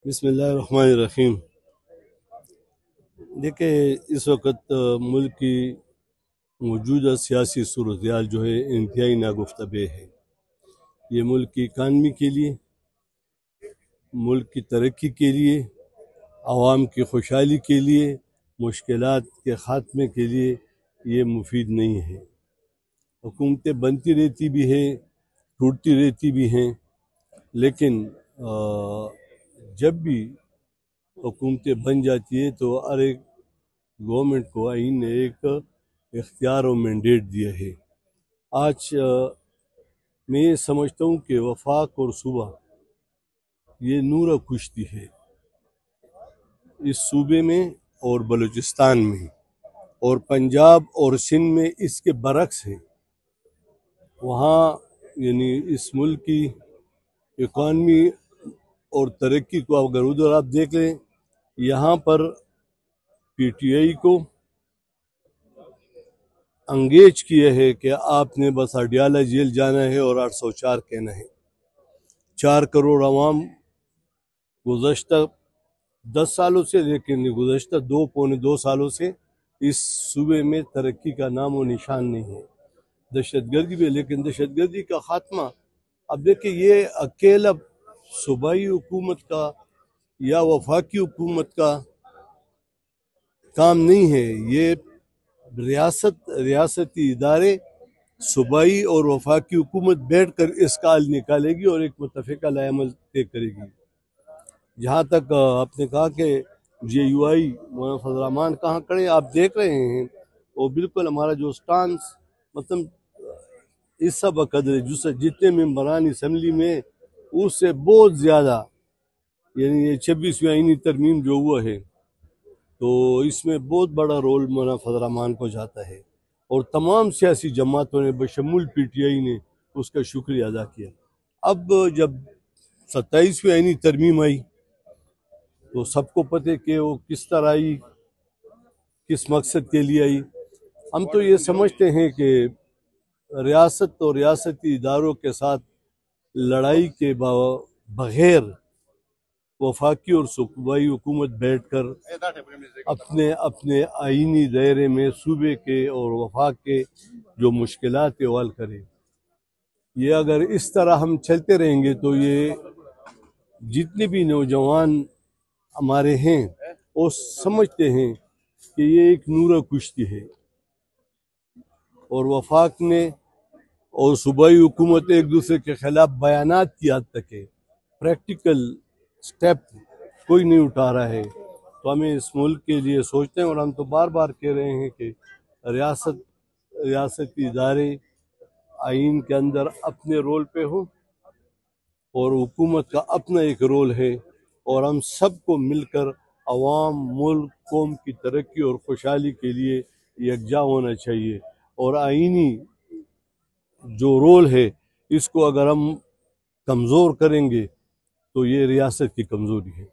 بسم اللہ الرحمن الرحیم۔ دیکھیں، اس وقت ملک کی موجودہ سیاسی صورتحال جو ہے انتہائی ناگفتہ ہے۔ یہ ملک کی اکانومی کے لیے، ملک کی ترقی کے لیے، عوام کی خوشحالی کے لیے، مشکلات کے خاتمے کے لیے یہ مفید نہیں ہے۔ حکومتیں بنتی رہتی بھی ہیں، ٹوٹتی رہتی بھی ہیں، لیکن جب بھی حکومتیں بن جاتی ہے تو ہر ایک گورنمنٹ کو آئین نے ایک اختیار و مینڈیٹ دیا ہے۔ آج میں یہ سمجھتا ہوں کہ وفاق اور صوبہ یہ نور کشتی ہے اس صوبے میں اور بلوچستان میں، اور پنجاب اور سندھ میں اس کے برعکس ہے۔ وہاں یعنی اس ملک کی اکانومی اور ترقی کو اگر ادھر آپ دیکھ لیں، یہاں پر پی ٹی آئی کو انگیج کیا ہے کہ آپ نے بس اڈیالہ جیل جانا ہے اور 804 کہنا ہے۔ 4 کروڑ عوام گزشتہ 10 سالوں سے، لیکن گزشتہ 2 سالوں سے اس صوبے میں ترقی کا نام و نشان نہیں ہے۔ دہشت گردی بھی، لیکن دہشت گردی کا خاتمہ اب دیکھیں، یہ اکیلا صوبائی حکومت کا یا وفاقی حکومت کا کام نہیں ہے۔ یہ ریاستی ادارے، صوبائی اور وفاقی حکومت بیٹھ کر اس کا حل نکالے گی اور ایک متفقہ لائحہ عمل طے کرے گی۔ جہاں تک آپ نے کہا کہ جے یو آئی مولانا فضل الرحمان کہاں کھڑے، آپ دیکھ رہے ہیں وہ بالکل ہمارا جو سٹانس، مطلب اس سب قدر جتنے ممبران اسمبلی میں اس سے بہت زیادہ، یعنی یہ 26ویں آئینی ترمیم جو ہوا ہے تو اس میں بہت بڑا رول مولانا فضل الرحمان کو جاتا ہے، اور تمام سیاسی جماعتوں نے بشمول پی ٹی آئی نے اس کا شکریہ ادا کیا۔ اب جب 27ویں آئینی ترمیم آئی تو سب کو پتہ ہے کہ وہ کس طرح آئی، کس مقصد کے لیے آئی۔ ہم تو یہ سمجھتے ہیں کہ ریاست اور ریاستی اداروں کے ساتھ لڑائی کے بغیر وفاقی اور صوبائی حکومت بیٹھ کر اپنے آئینی دائرے میں صوبے کے اور وفاق کے جو مشکلات کے حل کرے۔ یہ اگر اس طرح ہم چلتے رہیں گے تو یہ جتنے بھی نوجوان ہمارے ہیں وہ سمجھتے ہیں کہ یہ ایک نور کشتی ہے، اور وفاق نے اور صوبائی حکومت ایک دوسرے کے خلاف بیانات کی حد تک ہے، پریکٹیکل سٹیپ کوئی نہیں اٹھا رہا ہے۔ تو ہمیں اس ملک کے لیے سوچتے ہیں، اور ہم تو بار بار کہہ رہے ہیں کہ ریاستی ادارے آئین کے اندر اپنے رول پہ ہوں، اور حکومت کا اپنا ایک رول ہے، اور ہم سب کو مل کر عوام، ملک، قوم کی ترقی اور خوشحالی کے لیے یکجا ہونا چاہیے۔ اور آئینی جو رول ہے اس کو اگر ہم کمزور کریں گے تو یہ ریاست کی کمزوری ہے۔